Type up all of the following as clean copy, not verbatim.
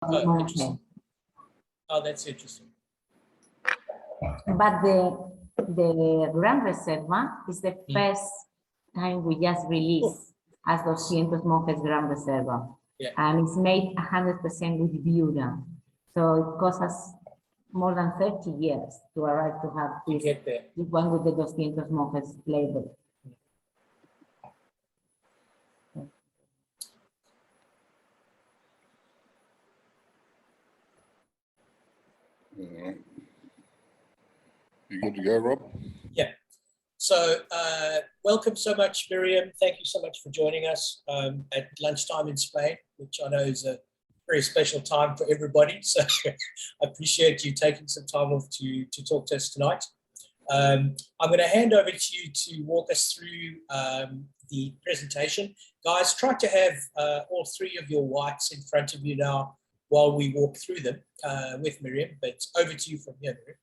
Oh, interesting. Oh, that's interesting. But the Gran Reserva is the first time we just released as 200 Monges Gran Reserva. Yeah. And it's made 100% with Viura. So it cost us more than 30 years to arrive to have this, this one with the 200 Monges label. You good to go, Rob? Yeah. So welcome so much, Miriam. Thank you so much for joining us at lunchtime in Spain, which I know is a very special time for everybody. So I appreciate you taking some time off to talk to us tonight. I'm going to hand over to you to walk us through the presentation. Guys, try to have all three of your whites in front of you now while we walk through them with Miriam, but over to you from here, Miriam.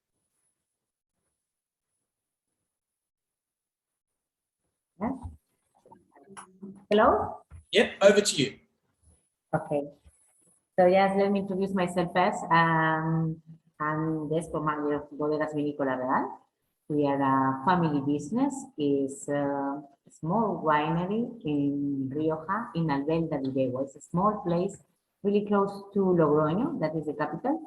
Hello? Yep, over to you. Okay. So yes, let me introduce myself first. I'm the Expo Manager of Bodegas Vinicola Real. We are a family business. It's a small winery in Rioja, in Albelda de Dego. It's a small place, really close to Logroño, that is the capital.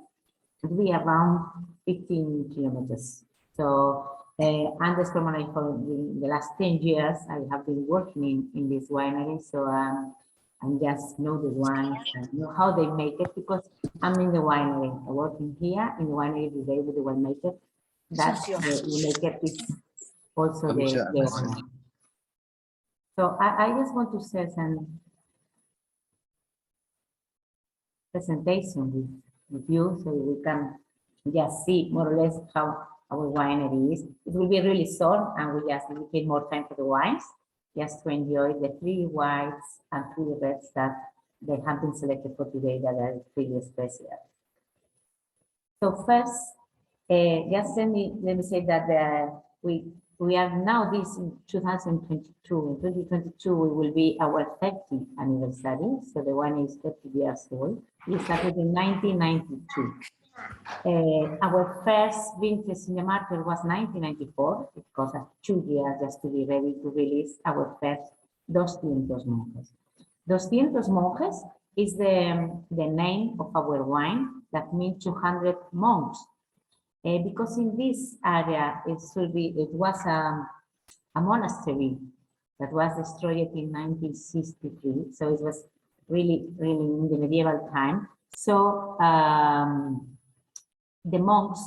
We are around 15 kilometers. So I'm the Expo Manager for the last 10 years. I have been working in this winery, so I just know the wines and know how they make it because I'm in the winery. I'm working here in the winery every day with the winemaker. That's the winemaker is also the owner. So I just want to say some presentation with you so we can just see more or less how our winery is. It will be really short and we just dedicate more time for the wines, just to enjoy the 3 whites and 3 reds that they have been selected for today that are really special. So first, just let me say that we are now this in 2022. In 2022, we will be our 30th anniversary. So the wine is 30 years old. We started in 1992. Our first vintage in the market was 1994. It cost us 2 years just to be ready to release our first 200 Monges. 200 Monges is the name of our wine that means 200 monks. Because in this area, it was a monastery that was destroyed in 1963. So it was really in the medieval time. So the monks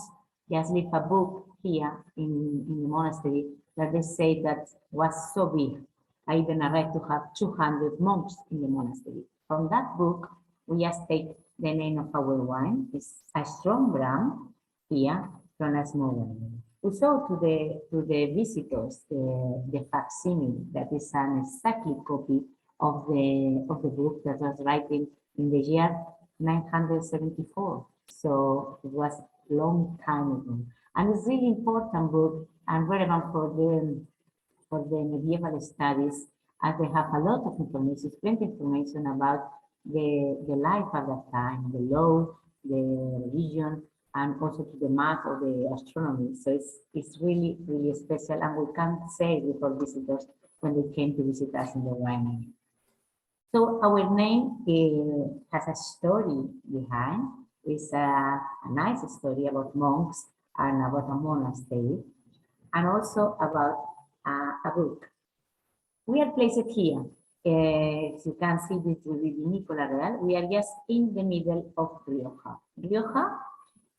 just leave a book here in the monastery that they say that was so big. I even arrived to have 200 monks in the monastery. From that book, we just take the name of our wine. It's a strong Gran here from a small one. We show to the visitors the facsimile that is an exactly copy of the book that was written in the year 974. So it was a long time ago. And it's really important book and relevant for the medieval studies as they have a lot of information, plenty of information about the life at that time, the law, the religion, and also to the math or the astronomy. So it's really special, and we can't say it before visitors when they came to visit us in the winery. So our name has a story behind. It's a nice story about monks and about a monastery, and also about a book. We are placed here. As you can see, this will be Vinicola Real. We are just in the middle of Rioja. Rioja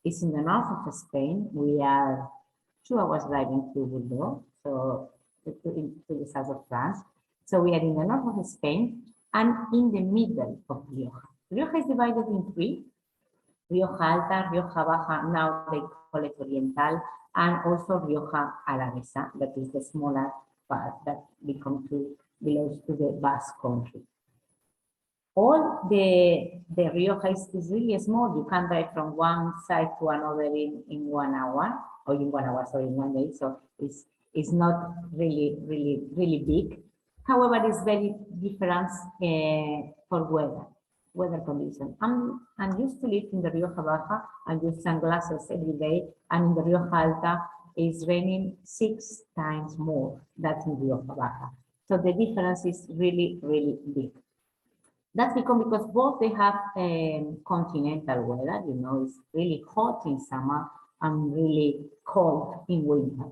is in the north of Spain. We are 2 hours driving to Bordeaux, so to the south of France. So we are in the north of Spain and in the middle of Rioja. Rioja is divided in 3. Rioja Alta, Rioja Baja, now they call it Oriental, and also Rioja Alavesa, that is the smaller part that belongs to the Basque country. All the Rioja is really small. You can drive from one side to another in 1 hour, or in 1 hour, sorry, in 1 day. So it's not really big. However, it's very different for weather. weather conditions. I'm used to live in the Rioja Baja. I use sunglasses every day, and in the Rioja Alta, it's raining 6 times more than in Rioja Baja. So the difference is really, really big. That's because both they have continental weather, you know, it's really hot in summer and really cold in winter.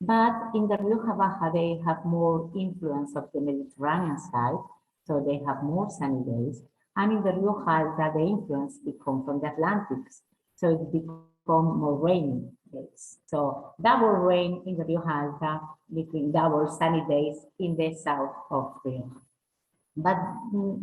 But in the Rioja Baja, they have more influence of the Mediterranean side, so they have more sunny days. And in the Rioja Alta, the influence becomes from the Atlantics, so it becomes more rainy days. So double rain in the Rioja Alta, between double sunny days in the south of Rioja. But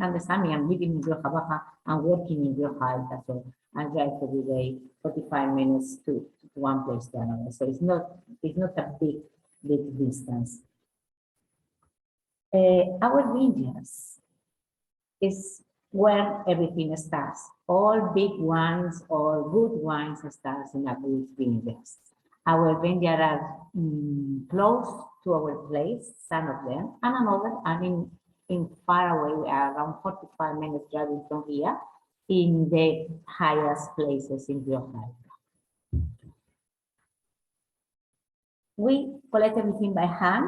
understand me, I'm living in Rioja Baja, I'm working in Rioja Alta, so I drive every day 45 minutes to one place to another. So it's not a big distance. Our vineyards is where everything starts. All big wines, all good wines starts in our vineyards. Our vineyards are close to our place, some of them, and another are in far away. We are around 45 minutes driving from here, in the highest places in Rioja. We collect everything by hand,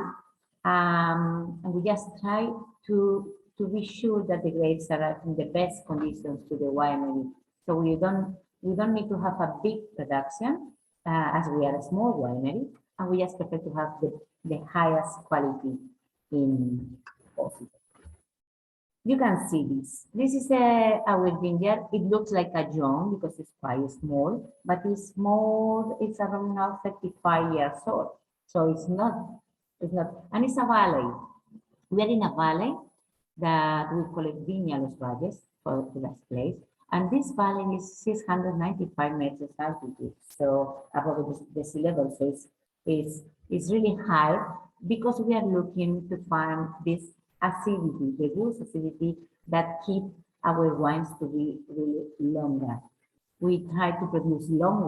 and we just try to be sure that the grapes are in the best conditions to the winery. So we don't need to have a big production, as we are a small winery, and we just prefer to have the highest quality in possible. You can see this. This is our vineyard. It looks like a John because it's quite small, but it's more, it's around now 35 years old. So it's not, and it's a valley. We're in a valley that we call it Viña Los Valles for that place. And this valley is 695 meters altitude. So above the sea level, so it's really high because we are looking to find this acidity, the good acidity that keep our wines to be really longer. We try to produce long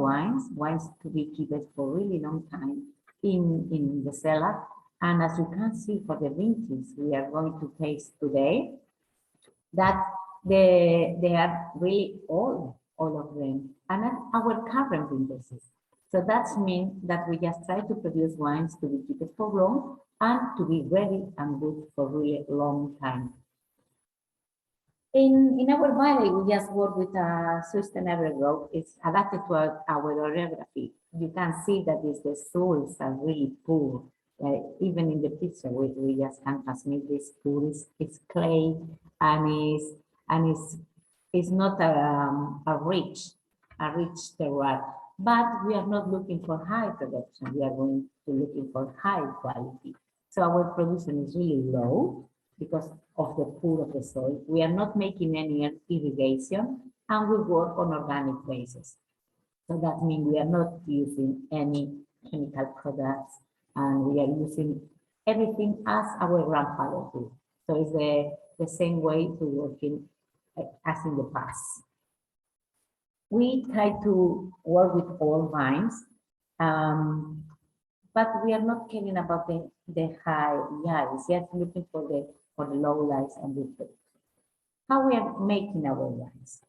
wines to be kept for really long time in the cellar. And as you can see for the vintages we are going to taste today, that they are really old, all of them, and our current vintages. So that means that we just try to produce wines to be kept for long and to be ready and good for really long time. In our valley, we just work with a sustainable growth. It's adapted to our orography. You can see that the soils are really poor. Even in the picture, we just can transmit this poor. It's clay and it's not a rich terroir. But we are not looking for high production. We are going to looking for high quality. So our production is really low because of the poor of the soil. We are not making any irrigation, and we work on organic basis. So that means we are not using any chemical products, and we are using everything as our grandfather did. So it's the same way to working as in the past. We try to work with all vines, but we are not caring about the high yields. We are looking for the low lights and the fruit. How we are making our wines?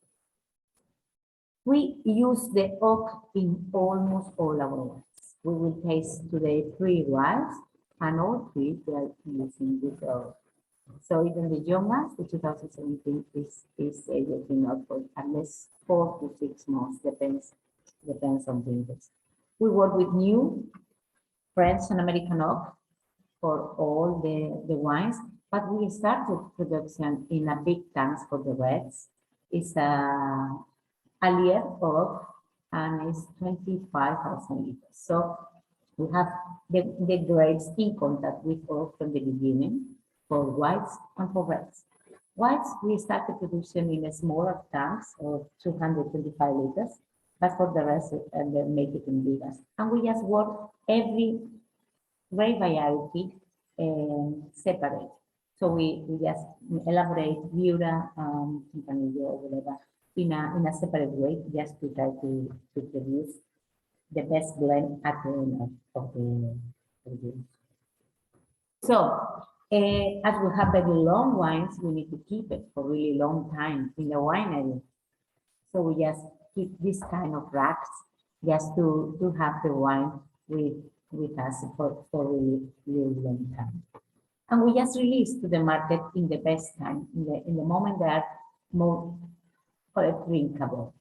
We use the oak in almost all our wines. We will taste today 3 wines, and all 3 we are using with oak. So even the young ones, the 2017 is aging out for at least 4 to 6 months, depends on vintage. We work with new French and American oak for all the wines, but we started production in a big tanks for the reds. It's a Allier oak, and it's 25,000 liters. So we have the grapes in contact with oak from the beginning for whites and for reds. Whites, we started production in a smaller tanks of 225 liters, but for the rest, and they make it in bigger. And we just work every grape variety separate. So we just elaborate Viura, Tempranillo, or whatever, in a separate way, just to try to produce the best blend at the end of the year. So As we have very long wines, we need to keep it for really long time in the winery. So we just keep this kind of racks just to have the wine with us for really, really long time. And we just release to the market in the best time, in the moment that more drinkable.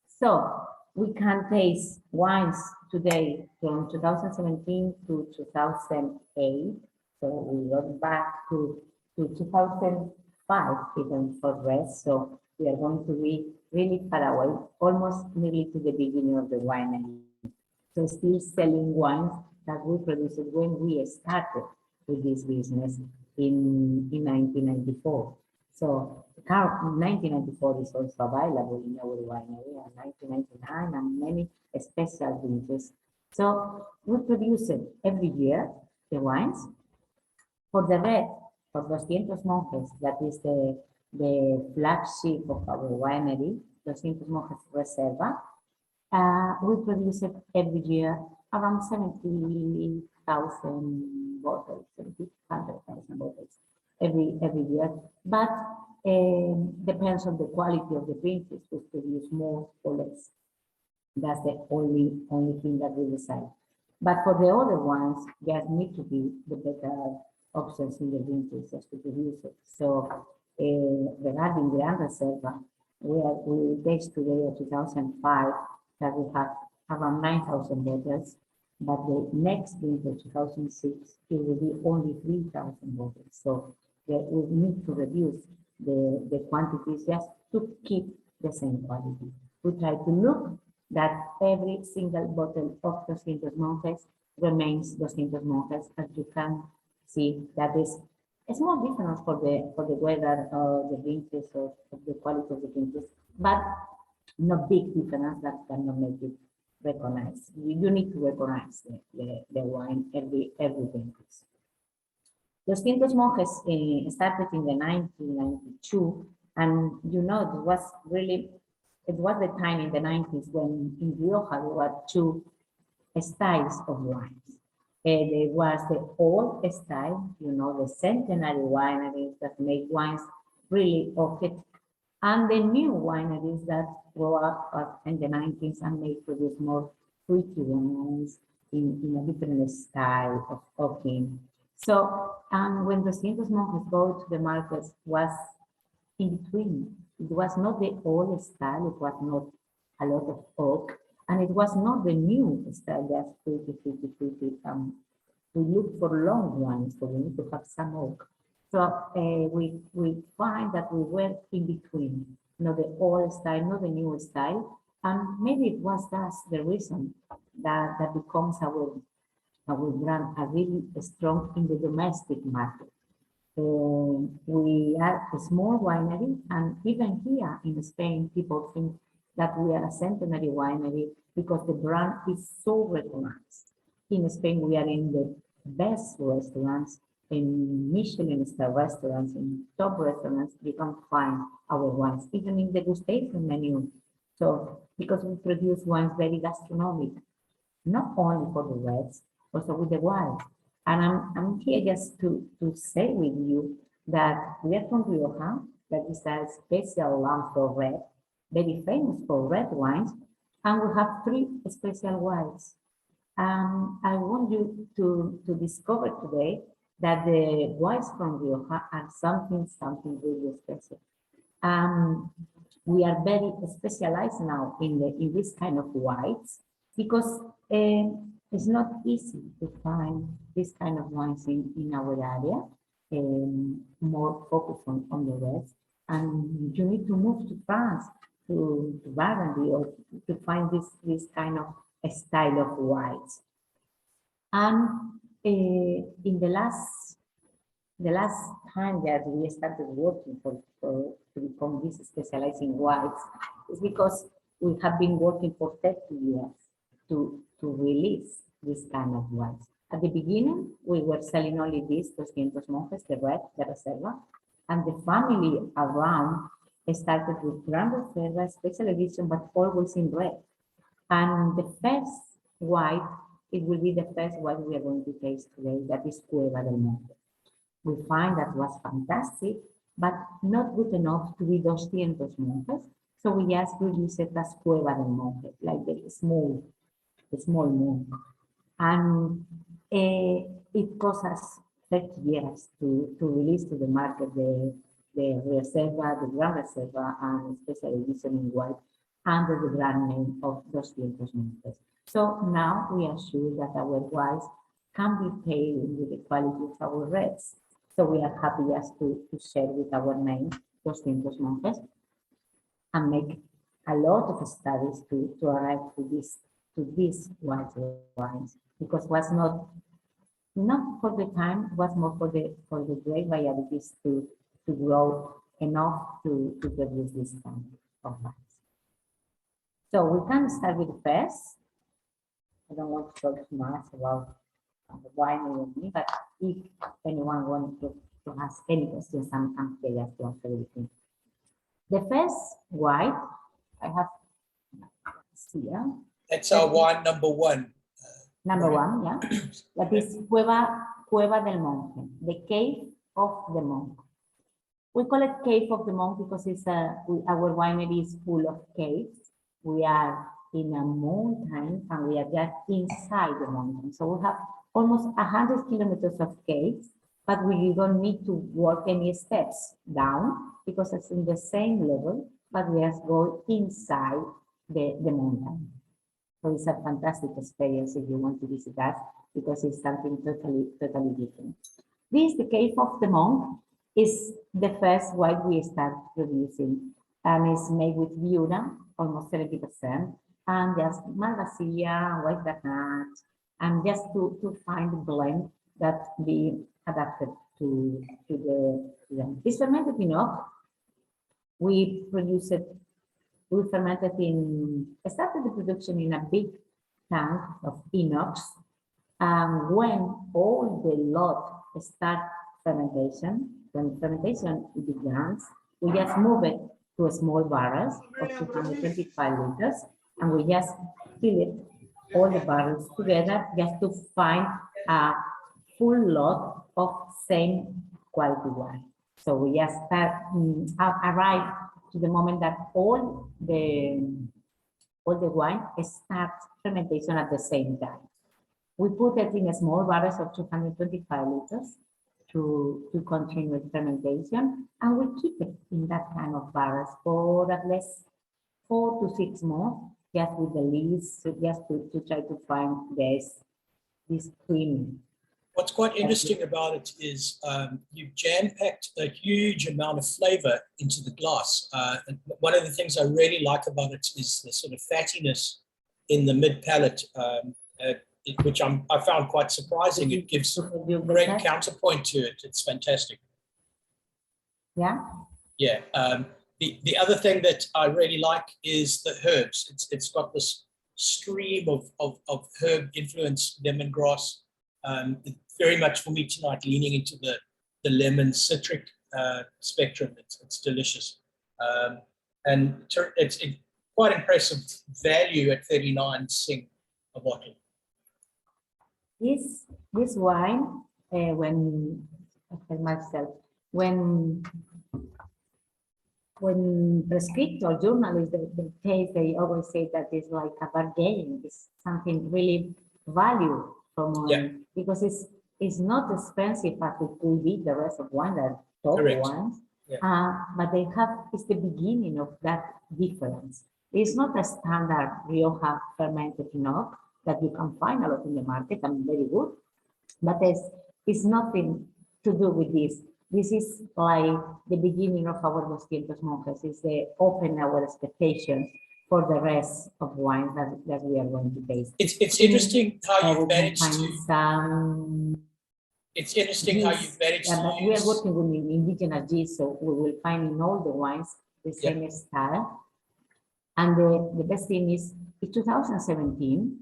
So we can taste wines today from 2017 to 2008. So we went back to 2005 even for rest. So we are going to be really far away, almost nearly to the beginning of the winery. So still selling wines that we produced when we started with this business in 1994. So current 1994 is also available in our winery, and 1999 and many special vintages. So we produce it every year, the wines. For the red, for 200 Monges, that is the flagship of our winery, 200 Monges Reserva. We produce it every year around 70,000 bottles, 100,000 bottles every year. But depends on the quality of the vintage, we produce more or less. That's the only thing that we decide. But for the other ones, there need to be the better options in the vintage just to produce it. So regarding Gran Reserva, we taste today at 2005 that we have around 9,000 bottles, but the next vintage, 2006, it will be only 3,000 bottles. So we need to reduce the quantities just to keep the same quality. We try to look that every single bottle of 200 Monges remains 200 Monges, as you can see. That is a small difference for the weather or the vintage or the quality of the vintage, but no big difference that cannot make it recognized. You need to recognize the wine every vintage. 200 Monges started in the 1992, and you know it was the time in the 90s when in Rioja there were two styles of wines. There was the old style, you know, the centenary wineries that make wines really okay, and the new wineries that grew up in the 90s and may produce more fruity wines in a different style of cooking. So, and when 200 Monges go to the markets was in between. It was not the old style, it was not a lot of oak, and it was not the new style, just fruity. We look for long wines, so we need to have some oak. So we find that we were in between, not the old style, not the new style, and maybe it was that's the reason that becomes our brand really strong in the domestic market. We are a small winery, and even here in Spain, people think that we are a centenary winery because the brand is so recognized. In Spain, we are in the best restaurants, in Michelin star restaurants, in top restaurants, you can find our wines, even in the degustation menu. So, because we produce wines very gastronomic, not only for the reds, also with the whites. And I'm here just to say with you that we are from Rioja, that is a special land for red, very famous for red wines, and we have 3 special wines. I want you to discover today that the wines from Rioja are something really special. We are very specialized now in this kind of wines because it's not easy to find this kind of wines in our area, more focused on the rest. And you need to move to France, to Burgundy, or to find this kind of style of wines. And in the last time that we started working to become this specialized in wines is because we have been working for 30 years to release this kind of wines. At the beginning, we were selling only these 200 Monges, the red, the Reserva, and the family around started with Gran Reserva, special edition, but always in red. And the first white, it will be the first white we are going to taste today, that is Cueva del Monge. We find that was fantastic, but not good enough to be 200 monjes. So we just released it as Cueva del Monge, like the small monk. And it cost us 30 years to release to the market the Reserva, the Gran Reserva, and especially edition in white under the brand name of 200 monjes. So now we are sure that our wines can be paid with the quality of our reds. So we are happy just to share with our name 200 monjes and make a lot of studies to arrive to these white wines, because was not for the time, was more for the great varieties to grow enough to produce this kind of wines. So we can start with the first. I don't want to talk too much about the wine with me, but if anyone wants to ask any questions, I'm here to answer everything. The first white I have here. That's our wine number one. Number one, yeah. That is Cueva del Monge, the cave of the monk. We call it cave of the monk because it's our winery is full of caves. We are in a mountain and we are just inside the mountain. So we have almost 100 kilometers of caves, but we don't need to walk any steps down because it's in the same level, but we just go inside the mountain. So it's a fantastic experience if you want to visit us, because it's something totally different. This, the Cave of the Monk, is the first white we start producing, and it's made with Viura, almost 70%, and just Malvasia, white granat, and just to find a blend that be adapted to the blend. This fermented enough. We produce it. We fermented started the production in a big tank of inox. And when all the lot start fermentation, when fermentation begins, we just move it to a small barrels of 225 liters, and we just fill it, all the barrels together, just to find a full lot of same quality wine. So we just arrive to the moment that all the wine starts fermentation at the same time. We put it in a small barrels of 225 liters to continue with fermentation, and we keep it in that kind of barrels for at least 4 to 6 months, just with the leaves, just to try to find this cream. What's quite interesting about it is you've jam-packed a huge amount of flavor into the glass. And one of the things I really like about it is the sort of fattiness in the mid-palate, which I found quite surprising. It gives a great counterpoint to it. It's fantastic. Yeah? Yeah. The other thing that I really like is the herbs. It's got this stream of herb influence, lemongrass. Very much for me tonight, leaning into the lemon citric spectrum. It's delicious. And it's quite impressive value at 39 Sing a bottle. This wine, when prescriptor journalists they always say that it's like a bargain. It's something really value for money, because it's not expensive as it could be the rest of wine, that top wines. Yeah. But it's the beginning of that difference. It's not a standard Rioja fermented enough that you can find a lot in the market and very good, but it's nothing to do with this. This is like the beginning of our 200 Monges. It's the open our expectations for the rest of wine that we are going to taste. It's interesting how you've managed to. It's interesting how you've managed to. But we are working with indigenous yeast, so we will find in all the wines the same style. And the best thing is, in 2017,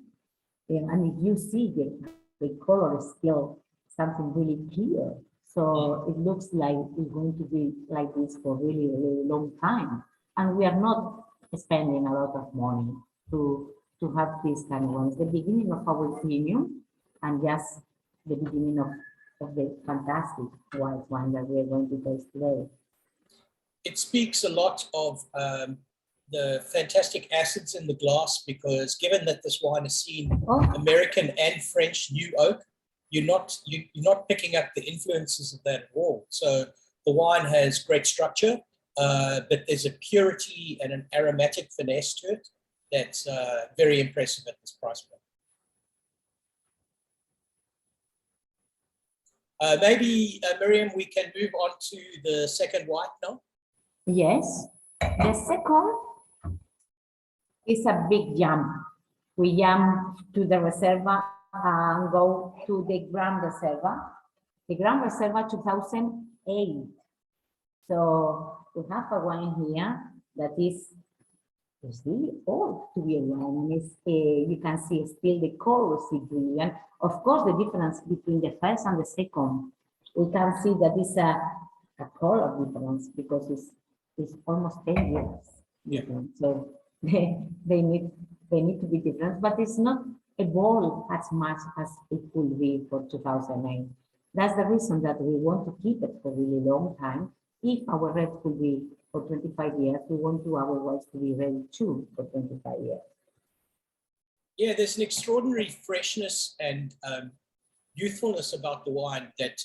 and if you see the color is still something really clear. So it looks like it's going to be like this for really, really long time. And we are not spending a lot of money to have this kind of ones. The beginning of our premium, and just the beginning of of the fantastic white wine that we're going to taste today. It speaks a lot of the fantastic acids in the glass, because given that this wine has seen American and French new oak, you're not picking up the influences of that at all. So the wine has great structure, but there's a purity and an aromatic finesse to it that's very impressive at this price point. Maybe, Miriam, we can move on to the second white now. Yes, the second is a big jump. We jump to the Reserva and go to the Gran Reserva. The Gran Reserva 2008. So we have a wine here that is really old to be a wine. And it's, you can see still the color is brilliant. Of course, the difference between the first and the second, we can see that it's a color difference because it's almost 10 years. Yeah. So they need to be different, but it's not evolved as much as it could be for 2008. That's the reason that we want to keep it for a really long time. If our red could be for 25 years, we want our whites to be ready too for 25 years. Yeah, there's an extraordinary freshness and youthfulness about the wine that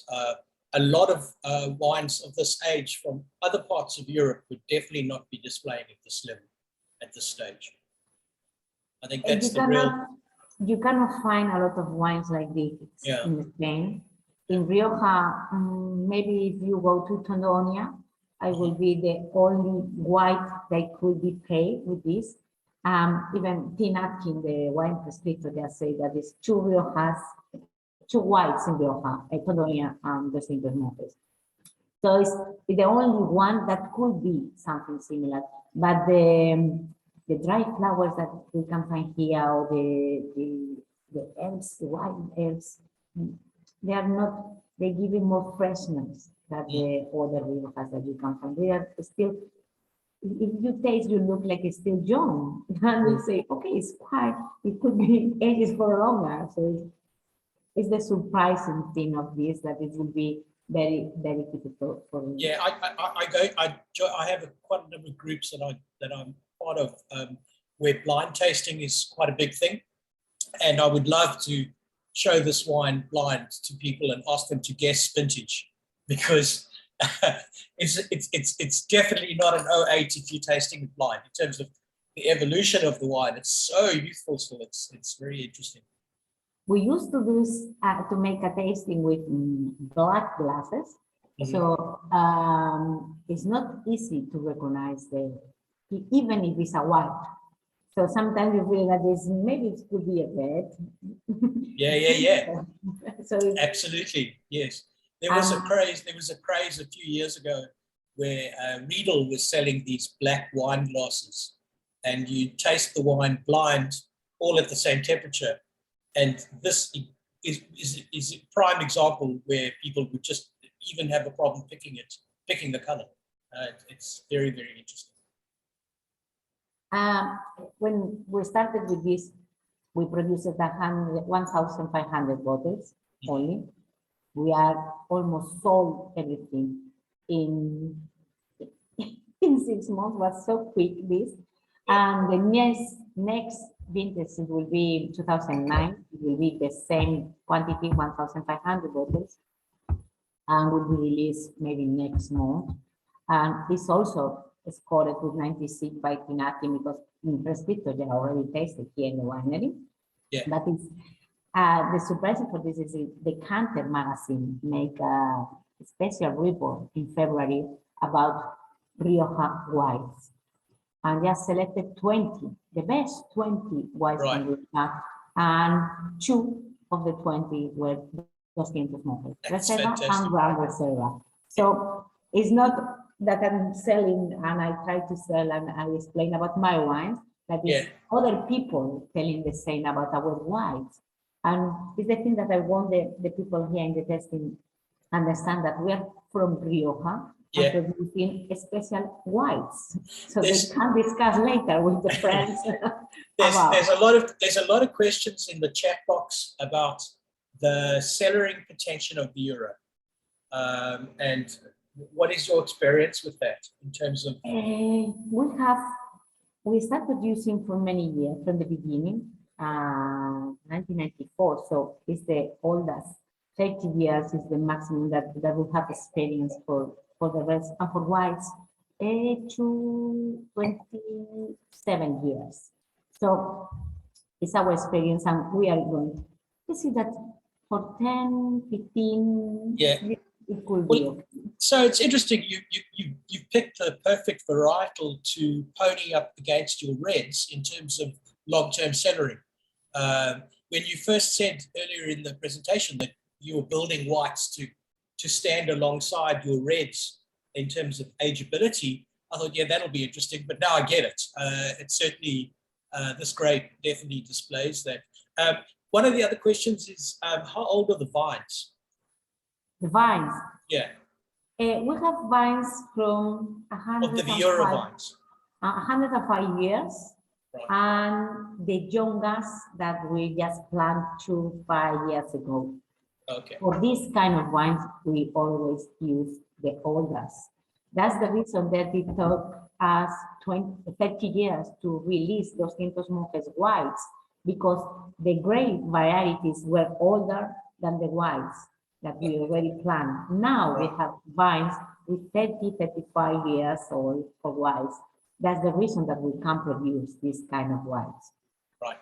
a lot of wines of this age from other parts of Europe would definitely not be displaying at this level, at this stage. I think that's You cannot find a lot of wines like this in Spain. In Rioja, maybe if you go to Tondonia, I will be the only white that could be paid with this. Even Tim Atkin, the wine prescriptor, they say that there's two whites in Rioja, Tondonia and the Saint Monges. So it's the only one that could be something similar. But the dry flowers that we can find here, or the herbs, the wild herbs, they are not, they give you more freshness than the other Riojas that you can find. They are still, if you taste, you look like it's still young. And you say, okay, it's quite, it could be ages for longer. So it's the surprising thing of this, that it will be very, very difficult for me. Yeah, I have quite a number of groups that I'm part of where blind tasting is quite a big thing. And I would love to show this wine blind to people and ask them to guess vintage, because it's definitely not an 08 if you're tasting it blind. In terms of the evolution of the wine, it's so youthful still. It's very interesting. We used to do to make a tasting with black glasses, so it's not easy to recognize even if it's a white. So sometimes you feel that maybe it could be a red. Yeah. So absolutely, yes. There was a craze a few years ago where Riedel was selling these black wine glasses, and you taste the wine blind, all at the same temperature. And this is a prime example where people would just even have a problem picking the color. It's very, very interesting. When we started with this, we produced 1,500 bottles only. We are almost sold everything in 6 months. Was so quick this, and the next vintage will be 2009. It will be the same quantity, 1,500 bottles, and will be released maybe next month. And it's also scored with 96 by Tinati, because in Prescriptor they already tasted here in the winery. Yeah. But it's the surprise for this is the Canter magazine make a special report in February about Rioja whites, and just selected 20, the best 20 whites from Rioja, and 2 of the 20 were Dos Vientos Monges, Reserva and Gran Reserva. So it's not that I'm selling and I try to sell and I explain about my wines, that is other people telling the same about our wines. And it's the thing that I want the people here in the testing understand, that we are from Rioja and producing special whites, so they can discuss later with the friends. There's a lot of questions in the chat box about the cellaring potential of the euro. And what is your experience with that in terms of? We started producing for many years from the beginning, 1994. So it's the oldest. 30 years is the maximum that we have experience for the rest, and for whites, to 27 years. So it's our experience, and we are going to see that for 10, 15, it could be okay. So it's interesting, you picked the perfect varietal to pony up against your reds in terms of long-term cellaring. When you first said earlier in the presentation that you were building whites to stand alongside your reds in terms of ageability, I thought, yeah, that'll be interesting, but now I get it. It's certainly, this grade definitely displays that. One of the other questions is, how old are the vines? The vines? Yeah. We have vines from 105, of the Vieira vines. 105 years, right. And the youngest that we just planted 5 years ago. Okay. For this kind of wines, we always use the oldest. That's the reason that it took us 30 years to release those Monges whites, because the grape varieties were older than the whites that we already planted. Now we have vines with 30, 35 years old for whites. That's the reason that we can produce this kind of whites. Right.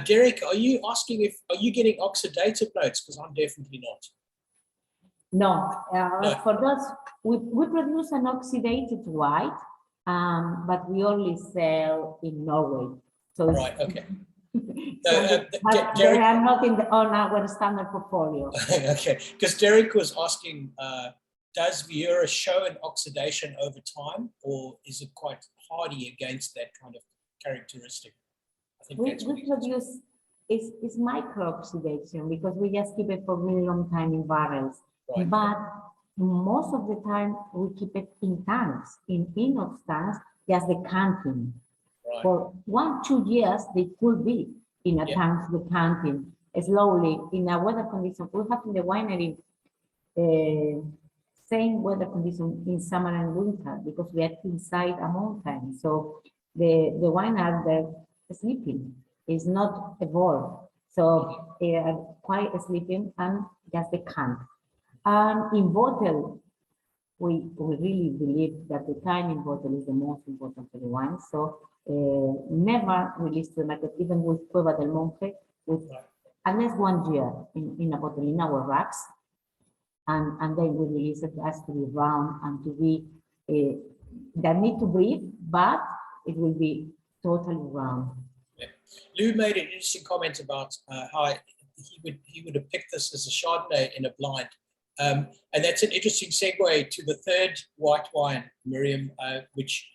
Derek, are you asking are you getting oxidative notes? Because I'm definitely not. No, No. For those, we produce an oxidated white, but we only sell in Norway. So right, okay. So Derek, they are not on our standard portfolio. Okay, because Derek was asking, does Vieira show an oxidation over time, or is it quite hardy against that kind of characteristic? I think we produce is micro oxidation because we just keep it for a really long time in barrels. Right. But most of the time we keep it in tanks, in inox tanks, just the canting. Right. For 1-2 years, they could be in a tank, the canting. Slowly, in a weather condition, we have in the winery same weather condition in summer and winter because we are inside a mountain. So the wine are there sleeping. It's not evolved. So they are quite sleeping and just the can. And in bottle, we really believe that the time in bottle is the most important for the wine. So never release to the market, even with Cueva del Monge, with at least 1 year in a bottle in our racks. And then we release it as to be round and to be, that need to breathe, but it will be totally round. Yeah. Lou made an interesting comment about how he would have picked this as a Chardonnay in a blind. And that's an interesting segue to the third white wine, Miriam, which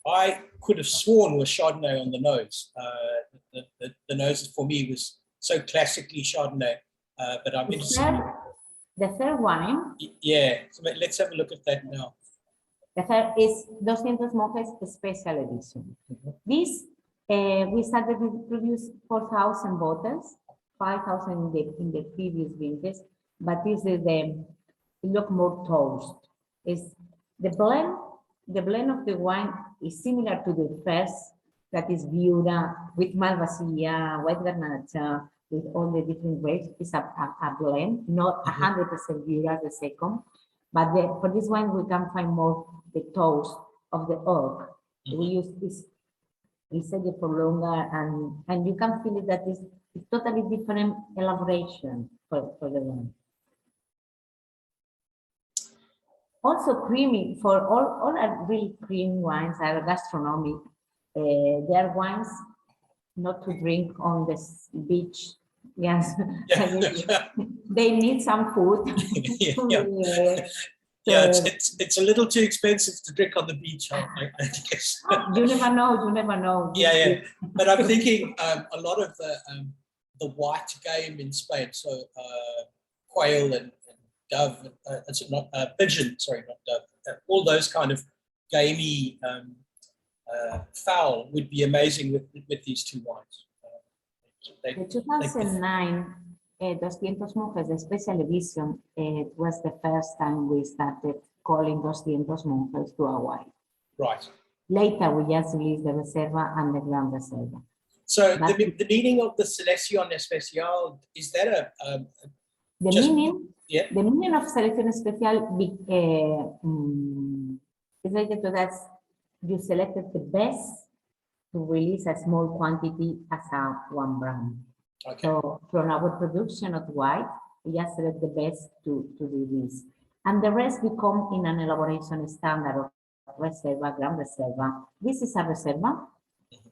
I could have sworn was Chardonnay on the nose. The nose for me was so classically Chardonnay, but I'm interested. The third wine. Yeah, so let's have a look at that now. The third is 200 Monges Special Edition. This, we started to produce 4,000 bottles, 5,000 in the previous vintage, but this is it look more toast. Is the blend of the wine is similar to the first, that is Vieira with Malvasia, White Garnacha, with all the different grapes. It's a blend, not 100% Vieira the second, but for this one we can find more the toast of the oak. We use this Reserva for longer, and you can feel it that it's totally different elaboration for the wine. Also creamy, for all are really creamy wines are gastronomic. They are wines not to drink on the beach. Yes, they need some food. It's a little too expensive to drink on the beach, I guess. You never know. Yeah. But I'm thinking a lot of the white game in Spain, so quail and dove, pigeon, sorry, not dove, all those kind of gamey fowl would be amazing with these two wines. In 2009, 200 Monges, the special edition, it was the first time we started calling 200 Monges to a wine. Right. Later, we just released the Reserva and the Gran Reserva. So But the meaning of the Selección Especial, is that the just- meaning, yeah? the meaning of Selección Especial is related to that you selected the best to release a small quantity as a one brand. Okay. So from our production of white, we just select the best to release. And the rest become in an elaboration standard of Reserva, Gran Reserva. This is a Reserva,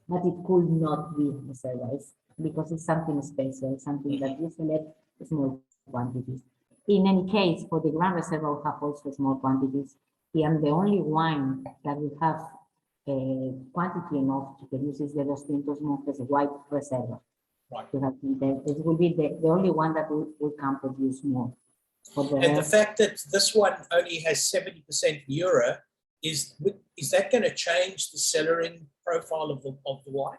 but it could not be Reserva because it's something special, something that you select small quantities. In any case, for the Gran Reserva, we have also small quantities. And the only wine that we have quantity enough to produce is the 200 Monges white Reserva. Right. It will be the only one that we can produce more. And the fact that this one only has 70% Euro, is that going to change the cellaring profile of the wine?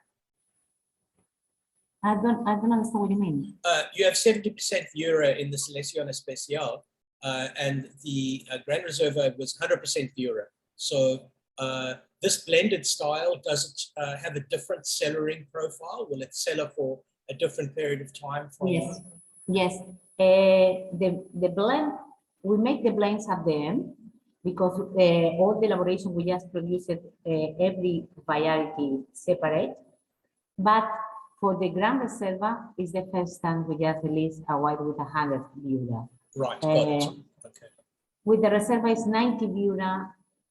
I don't understand what you mean. You have 70% Euro in the Selección Especial, and the Gran Reserva was 100% Euro. So this blended style, does it have a different cellaring profile? Will it cellar for a different period of time? Yes, yes. The blend, we make the blends at the end because all the elaboration we just produced every variety separate. But for the Gran Reserva, is the first time we just released a white with 100 Euro. Right, got it. Okay. With the Reserva is 90 Euro,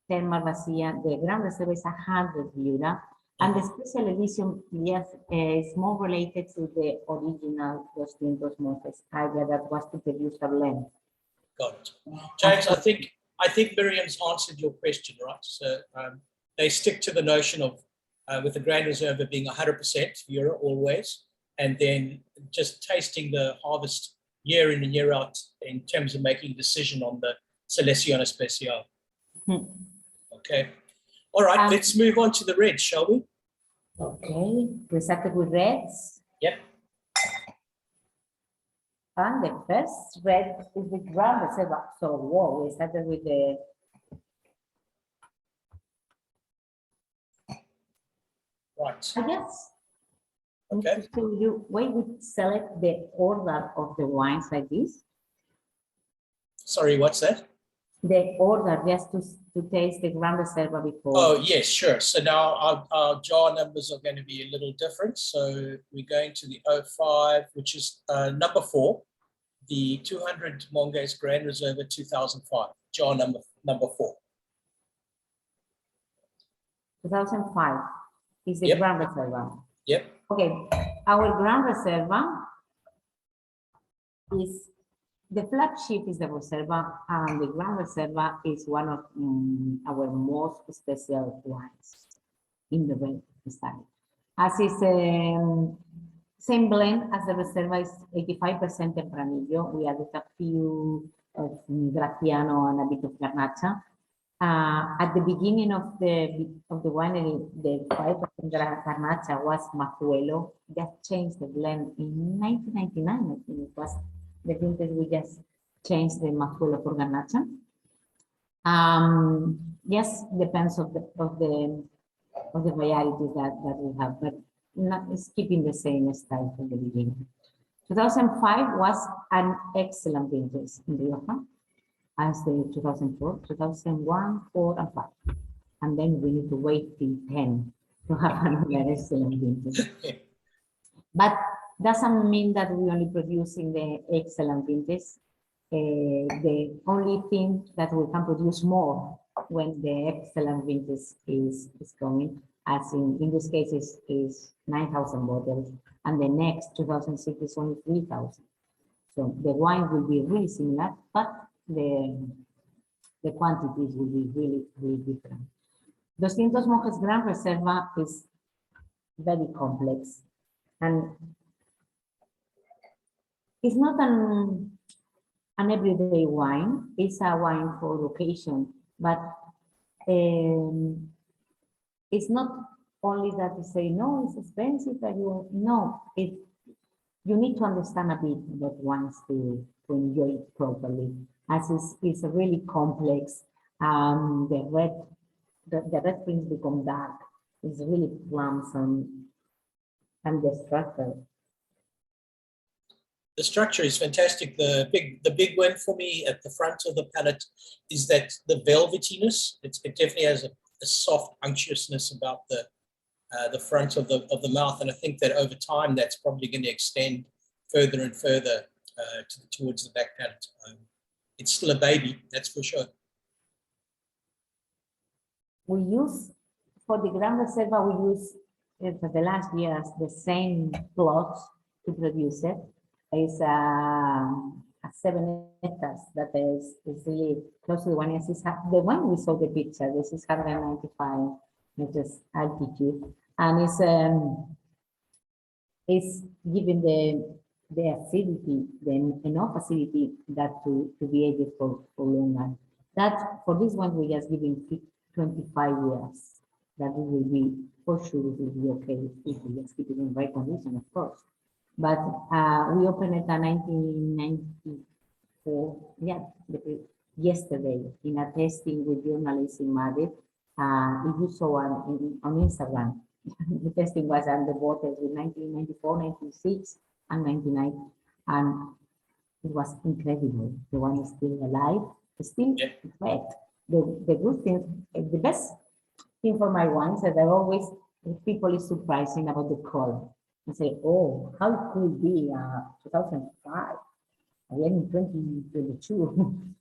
Terma Vacía. The Gran Reserva is 100 Euro. And the special edition, yes, is more related to the original 200 Monges idea that was to produce a blend. Got it. James, I think Miriam's answered your question, right? So they stick to the notion of with the Gran Reserva being 100% Euro always, and then just tasting the harvest year in and year out in terms of making a decision on the Selección Especial. Okay. All right, let's move on to the red, shall we? Okay, we started with reds. Yep. And the first red is the Gran Reserva. So, whoa, we started with the Right. I guess. Okay. So you when we select the order of the wines like this. Sorry, what's that? The order just to taste the Gran Reserva before. Oh, yes, sure. So now our jar numbers are going to be a little different. So we're going to the 05, which is number 4, the 200 Monges Gran Reserva 2005, jar number 4. 2005 is the Yep. Gran Reserva. Yep. Okay, our Gran Reserva is the flagship is the Reserva, and the Gran Reserva is one of our most special wines in the red style. As is same blend as the Reserva is 85% Tempranillo. We added a few of Graffiano and a bit of Garnacha. At the beginning of the winery, the 5% Garnacha was Mazuelo. Just changed the blend in 1999. I think it was the vintage we just changed the Mazuelo for Garnacha. Yes, depends of the varieties that we have, but it's keeping the same style from the beginning. 2005 was an excellent vintage in Rioja, as the 2004, 2001, 4, and 5. And then we need to wait till 10 to have another excellent vintage. But doesn't mean that we only produce in the excellent vintage. The only thing that we can produce more when the excellent vintage is coming, as in this case is 9,000 bottles, and the next 2006 is only 3,000. So the wine will be really similar, but the quantities will be really, really different. 200 Monges Gran Reserva is very complex, and it's not an everyday wine. It's a wine for occasion, but it's not only that to say no, it's expensive. That you no, you need to understand a bit what wines to enjoy it properly, as it's a really complex. The red prints become dark. It's really plums and the structure. The structure is fantastic. The big win for me at the front of the palate is that the velvetiness. It definitely has a soft unctuousness about the front of the mouth, and I think that over time that's probably going to extend further and further towards the back palate. It's still a baby, that's for sure. We use, for the Gran Reserva, we use for the last years the same plots to produce it. It's a 7 hectares that is really close to the one. The one we saw the picture, this is 195 meters altitude, and it's giving the acidity, enough acidity that to be able for longer. That for this one we just giving 25 years. That it will be for sure it will be okay if we just keep it in right condition, of course. But we opened it in 1994, yeah, yesterday in a tasting with journalists in Madrid. If you saw on Instagram, the testing was on the bottles with 1994, 96, and 99, and it was incredible. The one is still alive, still wet. The good thing, the best thing for my wines is that always people is surprising about the color. I say, oh, how could it be 2005? We are in 2022,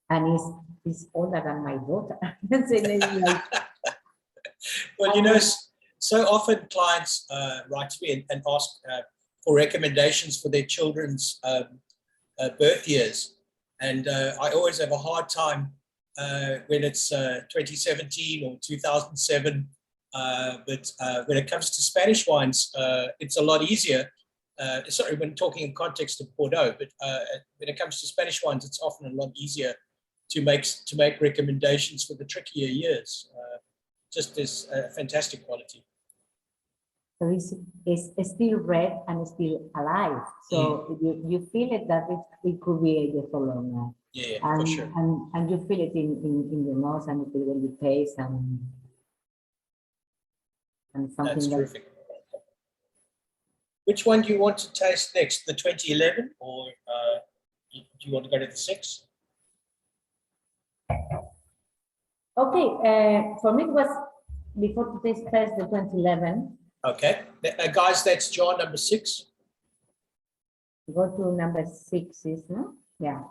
and it's older than my daughter. Well, you know, so often clients write to me and ask for recommendations for their children's birth years, and I always have a hard time when it's 2017 or 2007. But when it comes to Spanish wines, it's a lot easier. Sorry, when talking in context of Bordeaux, but when it comes to Spanish wines, it's often a lot easier to make recommendations for the trickier years. Just this fantastic quality. So it's still red and it's still alive. So you feel it that it could be aged for longer. Yeah, and, for sure. And you feel it in your nose, and you feel it when you taste and something. That's terrific. Which one do you want to taste next? The 2011, or do you want to go to the 6? Okay, for me it was before to taste first the 2011. Okay, guys, that's jar number 6. Go to number 6, no? Yeah,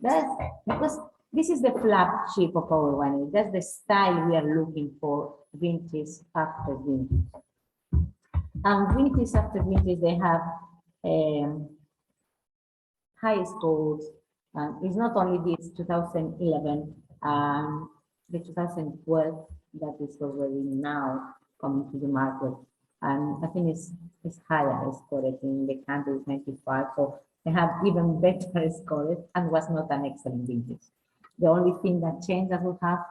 that's because this is the flagship of our winery. That's the style we are looking for, vintage after vintage. And vintage after vintage, they have high scores. It's not only this 2011, the 2012 that is already now coming to the market. And I think it's higher scored in the country, 95. So they have even better scored and was not an excellent vintage. The only thing that changed that we have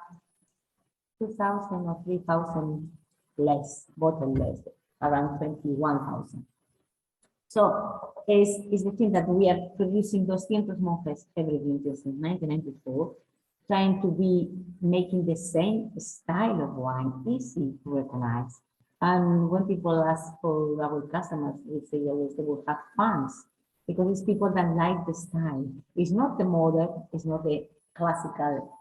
2,000 or 3,000 less, bottle less, around 21,000. So is the thing that we are producing 200 Monges every vintage since 1994, trying to be making the same style of wine easy to recognize. And when people ask for our customers, we say always they will have fans, because it's people that like the style. It's not the modern, it's not the classical,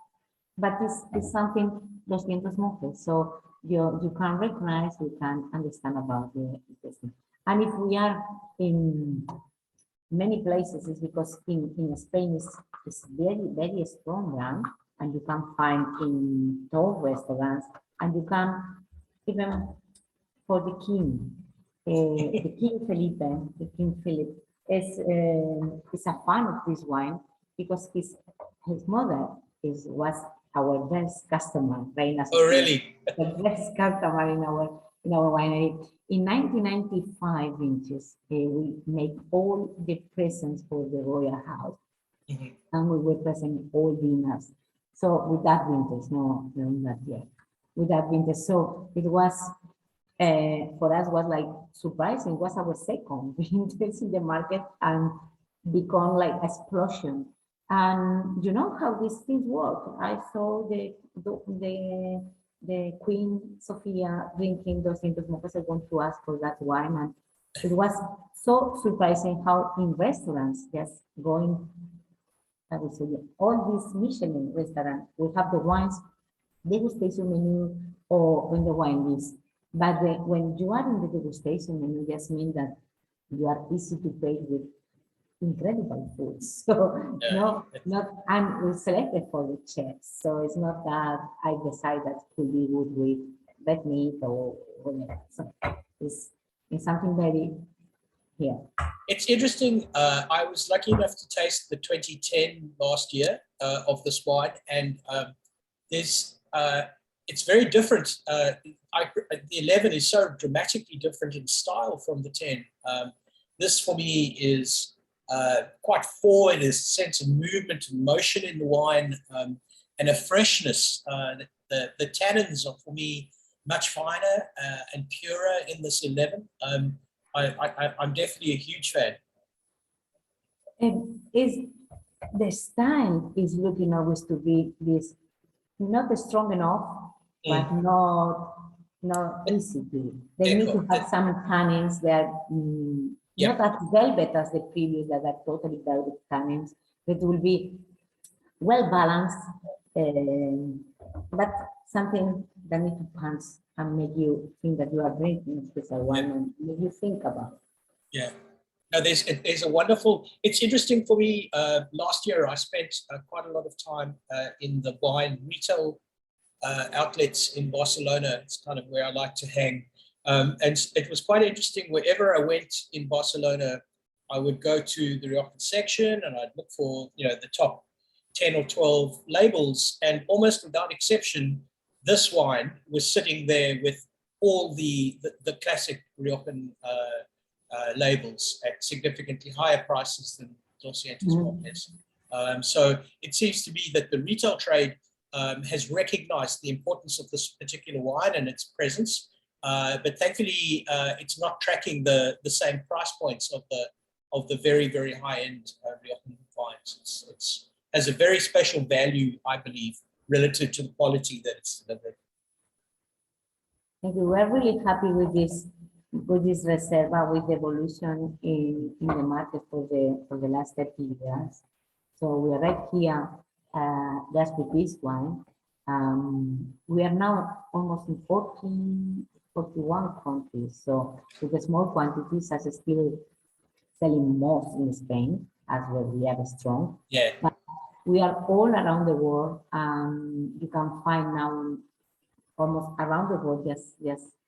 but it's something 200 Monges. So you can recognize, you can understand about the thing. And if we are in many places, it's because in Spain it's very, very strong brand, and you can find in top restaurants, and you can even for the king, the King Philip is a fan of this wine, because his mother was our best customer, Reina. Oh, really? The best customer in our winery. In 1995 vintage, we make all the presents for the royal house, and we were present all dinners. So with that vintage, no, not yet. With that vintage, so it was for us was like surprising. It was our second interest in the market and become like explosion. And you know how these things work. I saw the Queen Sophia drinking those Cintos Monges. I want to ask for that wine, and it was so surprising how in restaurants just going, I would say, all these Michelin restaurants will have the wines degustation menu or in the wine list. But when you are in the degustation menu, just mean that you are easy to pay with incredible foods. So not I'm selected for the chefs. So it's not that I decide that could be good with red meat or whatever. So it's something very here. It's interesting. I was lucky enough to taste the 2010 last year of this wine, and it's very different. The 11 is so dramatically different in style from the 10. This for me is quite forward. There's a sense of movement and motion in the wine, and a freshness. The tannins are for me much finer and purer in this 11. I'm definitely a huge fan. Is the style is looking always to be this, not strong enough, but not easy to. They need to have some tannins that not as velvet as the previous that are totally velvet tannins. That will be well balanced, but something that need to punch and make you think that you are drinking a special wine and make you think about it. Yeah. No, there's a wonderful, it's interesting for me, last year I spent quite a lot of time in the wine retail outlets in Barcelona. It's kind of where I like to hang. And it was quite interesting. Wherever I went in Barcelona, I would go to the Rioja section and I'd look for, the top 10 or 12 labels, and almost without exception, this wine was sitting there with all the classic Riojan labels at significantly higher prices than 200 Monges. So it seems to be that the retail trade has recognized the importance of this particular wine and its presence, but thankfully it's not tracking the same price points of the very, very high-end Riojan wines. It's has a very special value, I believe, relative to the quality that it's delivered. Thank you. We're really happy with this Reserva, with the evolution in the market for the last 30 years. So we are right here just with this wine. We are now almost in 41 countries. So with the small quantities, as still selling most in Spain, as where we are strong. Yeah. But we are all around the world. You can find now almost around the world just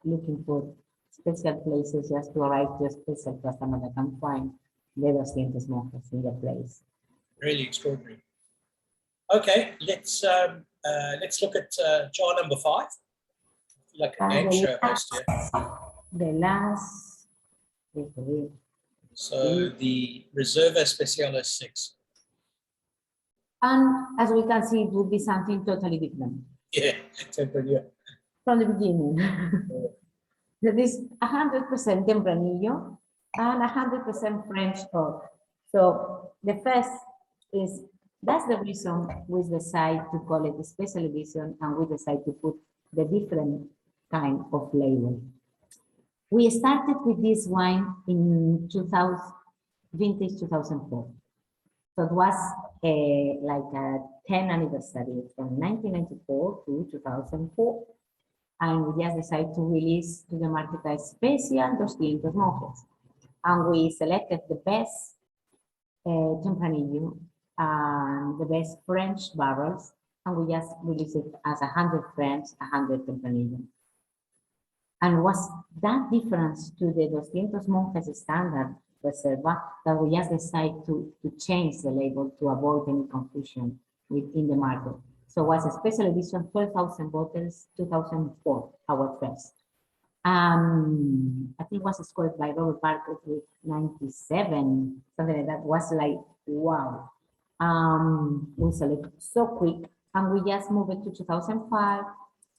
looking for special places just to arrive to a special customer that can find the 200 Monges in the place. Really extraordinary. Okay, let's look at jar number 5. Like a game show host here. The last. So the Reserva Espáciale 6. And as we can see, it would be something totally different. Yeah, Tempranillo. From the beginning. That is 100% Tempranillo and 100% French oak. So the first is, that's the reason we decide to call it a special edition, and we decide to put the different kind of label. We started with this wine in vintage 2004. So it was like a 10th anniversary from 1994 to 2004. And we just decided to release to the market a special 200 Monges. And we selected the best Tempranillo and the best French barrels, and we just released it as 100 French, 100 Tempranillo. And was that difference to the 200 Monges standard Reserva that we just decided to change the label to avoid any confusion within the market. So it was a special edition, 12,000 bottles, 2004, our first. I think it was scored by Robert Parker with 97, something like that. Was like, wow. We selected so quick, and we just moved it to 2005,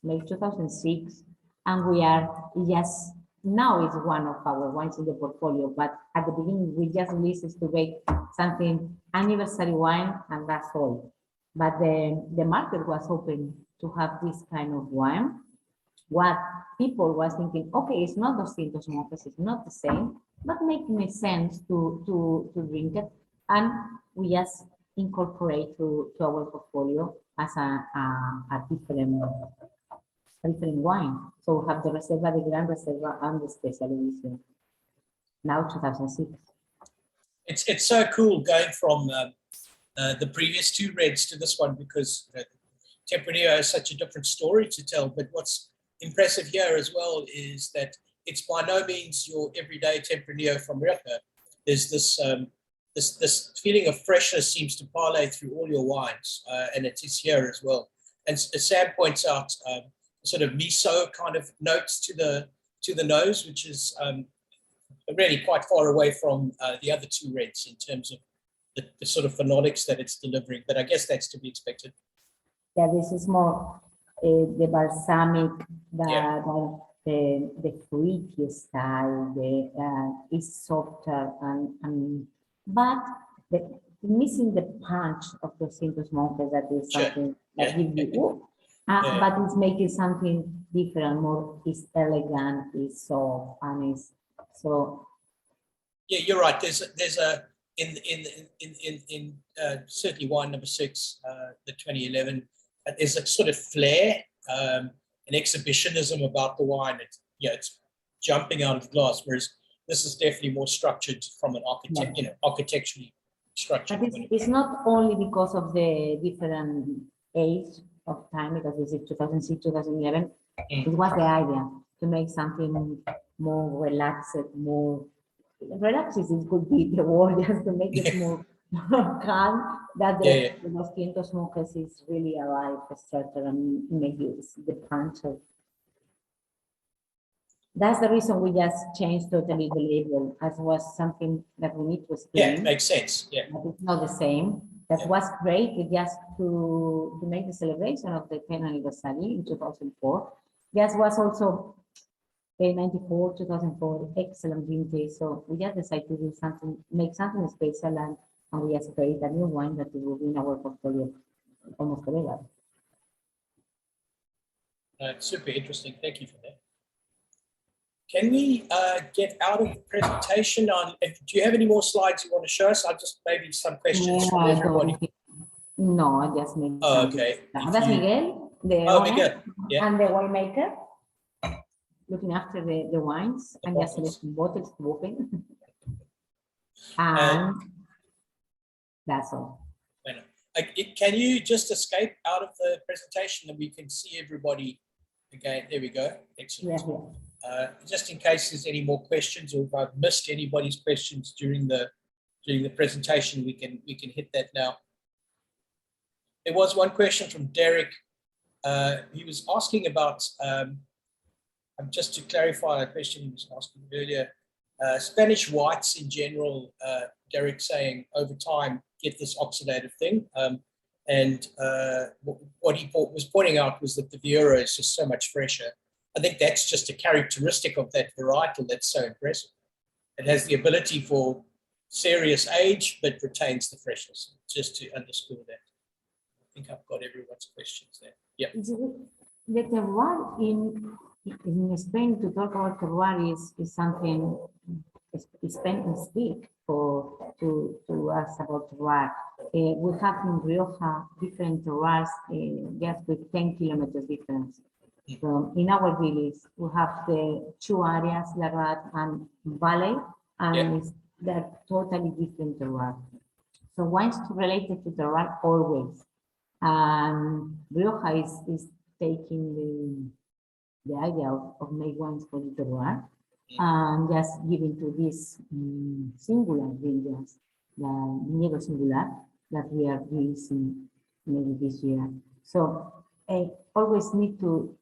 maybe 2006, and we are just now it's one of our wines in the portfolio, but at the beginning we just released to make something anniversary wine, and that's all. But the market was open to have this kind of wine. What people was thinking, okay, it's not 200 Monges, it's not the same, but making sense to drink it, and we just incorporate to our portfolio as a different wine. So we have the Reserva, the Gran Reserva, and the Espáciale edition. Now 2006. It's so cool going from the previous two reds to this one, because Tempranillo has such a different story to tell. But what's impressive here as well is that it's by no means your everyday Tempranillo from Rioja. There's this this feeling of freshness seems to parlay through all your wines, and it is here as well. And as Sam points out, sort of miso kind of notes to the nose, which is really quite far away from the other two reds in terms of the sort of phenolics that it's delivering. But I guess that's to be expected. Yeah, this is more the balsamic, the fruity style, is softer, but missing the punch of the 200 Monges, that is something that gives you, but it's making something different, more is elegant, is soft, and is so. Yeah, you're right. There's a in certainly wine number 6, the 2011. There's a sort of flair, an exhibitionism about the wine. It's jumping out of the glass, whereas this is definitely more structured from an architecturally structured. But it's not only because of the different age of time, because this is 2006, 2011. It was the idea to make something more relaxed, more relaxed. It could be the word, just to make it more calm. That the 200 Monges is really alive, structure, and make the punch of. That's the reason we just changed totally the label, as was something that we need to explain. Yeah, it makes sense. Yeah, but it's not the same. That was great. It just to make the celebration of the 10th anniversary in 2004. That was also 94, 2004, excellent vintage. So we just decided to do something, make something special, and we just create a new wine that will be in our portfolio almost forever. Super interesting. Thank you for that. Can we get out of the presentation? Do you have any more slides you want to show us? I'll just maybe some questions from everybody. No, I just made. Oh, okay. That's Miguel, the owner, Miguel. Yeah. and the winemaker, looking after the wines, and just selecting bottles to open. And that's all. Can you just escape out of the presentation and we can see everybody again? There we go. Excellent. Yeah. Just in case there's any more questions, or if I've missed anybody's questions during the presentation, we can hit that now. There was one question from Derek. He was asking about, just to clarify a question he was asking earlier, Spanish whites in general, Derek saying over time get this oxidative thing. And what he was pointing out was that the Viura is just so much fresher. I think that's just a characteristic of that varietal that's so impressive. It has the ability for serious age, but retains the freshness, just to underscore that. I think I've got everyone's questions there. Yeah. The terroir in Spain, to talk about terroir is something Spain speak to us about terroir. We have in Rioja different terroirs, just with 10 kilometers difference. So in our village, we have the two areas, Larrat and Valley, and they're totally different terroir. So wines related to terroir always. And Rioja is taking the idea of make wines for the terroir and just giving to this singular vineyards, the Viñedo Singular, that we are releasing maybe this year. So always need to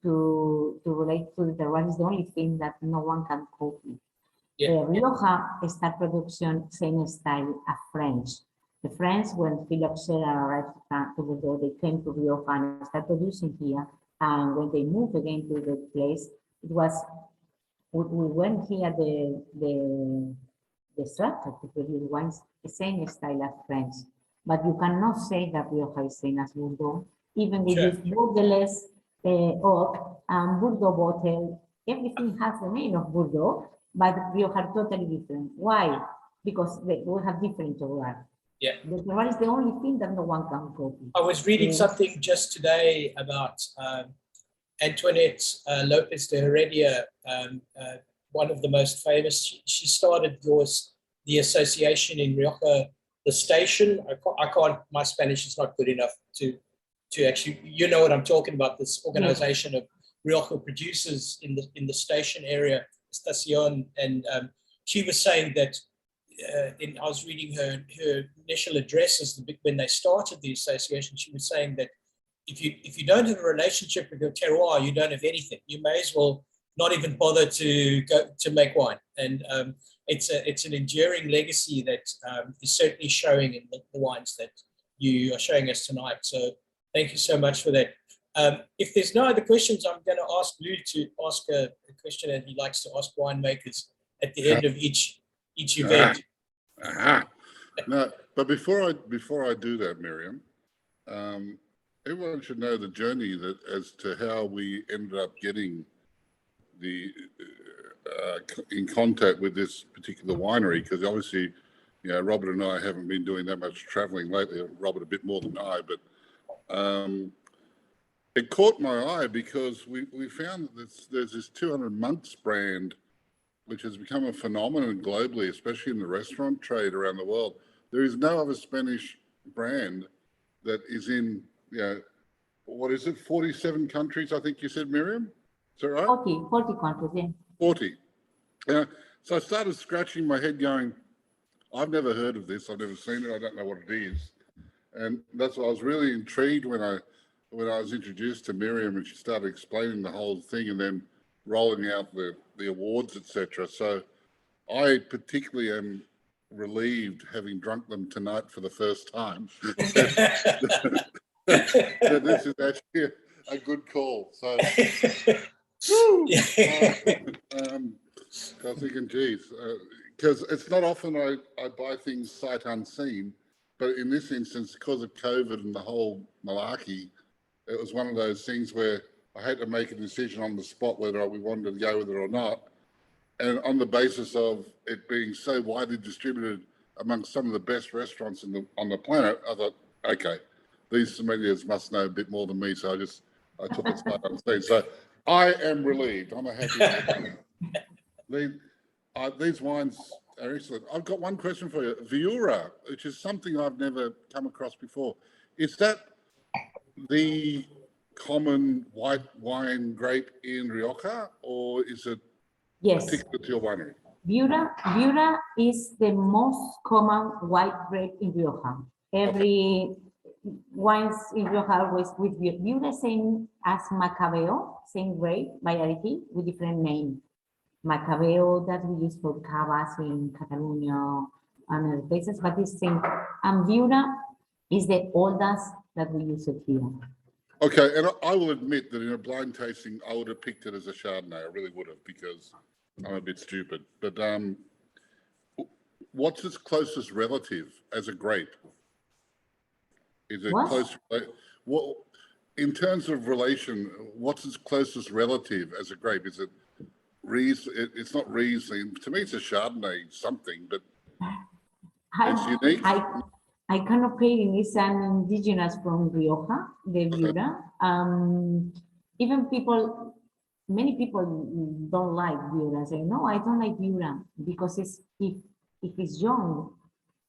relate to the terroir is the only thing that no one can copy. Rioja start production same style as French. The French, when Philip Scherer arrived to Bordeaux, they came to Rioja and started producing here. And when they moved again to the place, it was, we went here the structure to produce wines the same style as French, but you cannot say that Rioja is same as Bordeaux. Even we use Bordelais oak and Bordeaux bottle, everything has the name of Bordeaux, but Rioja are totally different. Why? Because we have different terroir. Yeah. The terroir is the only thing that no one can copy. I was reading something just today about Antoinette Lopez de Heredia, one of the most famous. She started the association in Rioja, the station. I can't, my Spanish is not good enough to actually, you know what I'm talking about, this organization of Rioja producers in the station area, Estación, and she was saying that, I was reading her initial addresses when they started the association. She was saying that if you don't have a relationship with your terroir, you don't have anything. You may as well not even bother to go to make wine. And it's an enduring legacy that is certainly showing in the wines that you are showing us tonight. So thank you so much for that. If there's no other questions, I'm going to ask Lou to ask a question that he likes to ask winemakers at the end of each event. No, but before I do that, Miriam, everyone should know the journey that as to how we ended up getting in contact with this particular winery, because obviously, you know, Robert and I haven't been doing that much traveling lately. Robert a bit more than I, but it caught my eye because we found that there's this 200 Months brand, which has become a phenomenon globally, especially in the restaurant trade around the world. There is no other Spanish brand that is in, you know, what is it, 47 countries, I think you said, Miriam? Is that right? 40 countries, yeah. 40. So I started scratching my head going, I've never heard of this, I've never seen it, I don't know what it is. And that's why I was really intrigued when I was introduced to Miriam and she started explaining the whole thing and then rolling out the awards, etc. So I particularly am relieved, having drunk them tonight for the first time, that this is actually a good call. So, I was thinking, geez, because it's not often I buy things sight unseen, but in this instance, because of COVID and the whole malarkey, it was one of those things where I had to make a decision on the spot whether we wanted to go with it or not. And on the basis of it being so widely distributed amongst some of the best restaurants on the planet, I thought, okay, these sommeliers must know a bit more than me. So I took it sight unseen. So I am relieved. I'm a happy these wines are excellent. I've got one question for you. Viura, which is something I've never come across before. Is that the common white wine grape in Rioja, or is it particular to your winery? Viura is the most common white grape in Rioja. Every wines in Rioja always with Viura, same as Macabeo, same grape variety with different name. Macabeo that we use for cavas in Catalonia and other places, but it's same. And Viura is the oldest that we use it here. Okay, and I will admit that in a blind tasting, I would have picked it as a Chardonnay. I really would have, because I'm a bit stupid. But what's its closest relative as a grape? Is it close? What, in terms of relation, what's its closest relative as a grape? Is it Riesling? It's not Riesling. To me, it's a Chardonnay something, but it's unique. I cannot pay it. It's an indigenous from Rioja, the Viura. Even many people don't like Viura. Say, no, I don't like Viura because if it's young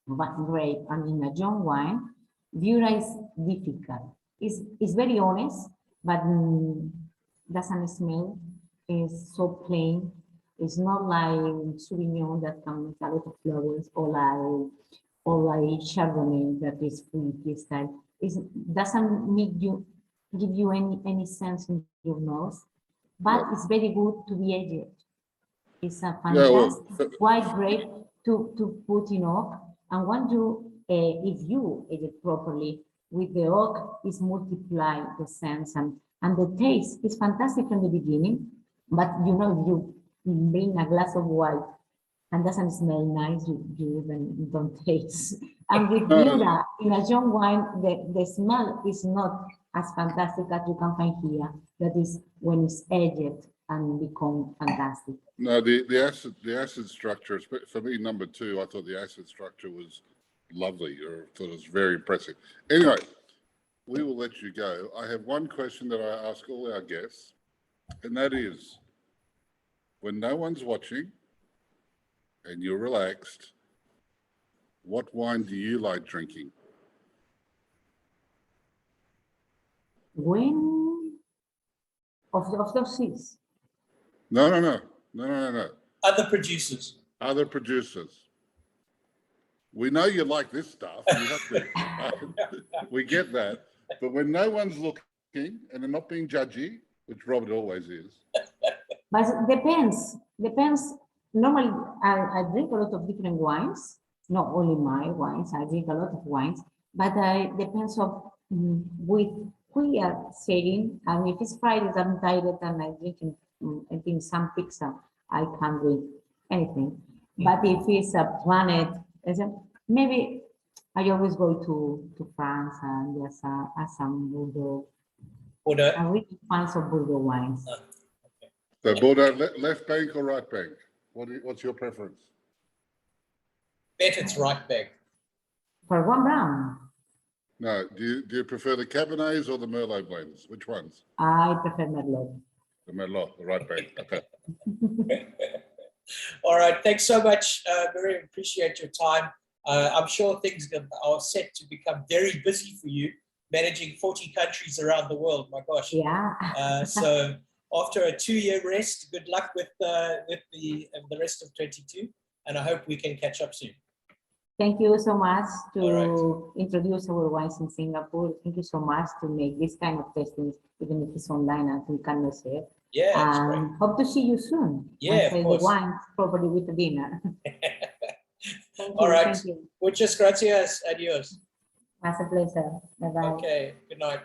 grape, I mean a young wine, Viura is difficult. It's very honest, but doesn't smell. It's so plain. It's not like Sauvignon that comes a lot of flowers, or like Chardonnay that is fruity style. It doesn't give you any sense in your nose, but it's very good to be aged. It's a fantastic white grape to put in oak, and if you age it properly with the oak, is multiply the sense and the taste is fantastic from the beginning. But you know, if you bring a glass of white and doesn't smell nice, you even don't taste. And with Miura, in a young wine, the smell is not as fantastic as you can find here. That is when it's aged and become fantastic. No, the acid structure, for me, number two, I thought the acid structure was lovely, or thought it was very impressive. Anyway, we will let you go. I have one question that I ask all our guests, and that is, when no one's watching and you're relaxed, what wine do you like drinking? When of those seeds? No. Other producers. Other producers. We know you like this stuff. You have to, we get that. But when no one's looking and they're not being judgy, which Robert always is. But it depends. Normally, I drink a lot of different wines. Not only my wines. I drink a lot of wines. But it depends of with who we are sharing. And if it's Friday, I'm tired and I drink some pizza. I can't drink anything. But if it's a planet, maybe I always go to France and just some Bordeaux. I'm really fans of Bordeaux wines. So Bordeaux, left bank or right bank? What's your preference? Bet it's right bank. For one brown. No, do you prefer the Cabernets or the Merlot blends? Which ones? I prefer Merlot. The Merlot, the right bank. Okay. All right. Thanks so much. Very appreciate your time. I'm sure things are set to become very busy for you, managing 40 countries around the world. My gosh. Yeah. So after a 2-year rest, good luck with the rest of 22, and I hope we can catch up soon. Thank you so much to introduce our wines in Singapore. Thank you so much to make this kind of testings, even if it's online and we cannot share. Yeah, that's great. Hope to see you soon. Yeah, and of course. The wine probably with the dinner. All right. Thank you. Muchas gracias. Adios. It's a pleasure. Bye-bye. Okay. Good night.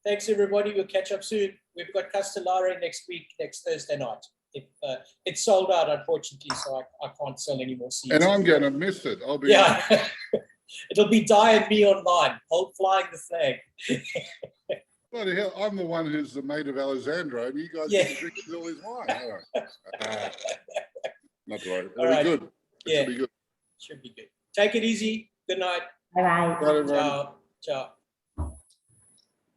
Thanks, everybody. We'll catch up soon. We've got Castellare next Thursday night. It's sold out, unfortunately, so I can't sell any more seats. And I'm going to miss it. I'll be. Yeah. It'll be Di and me online, flying the flag. Bloody hell, I'm the one who's the mate of Alessandro, and you guys get to drink all his wine. All right. Not to worry. It'll be good. It should be good. Should be good. Take it easy. Good night. Bye-bye. Bye, everyone. Ciao.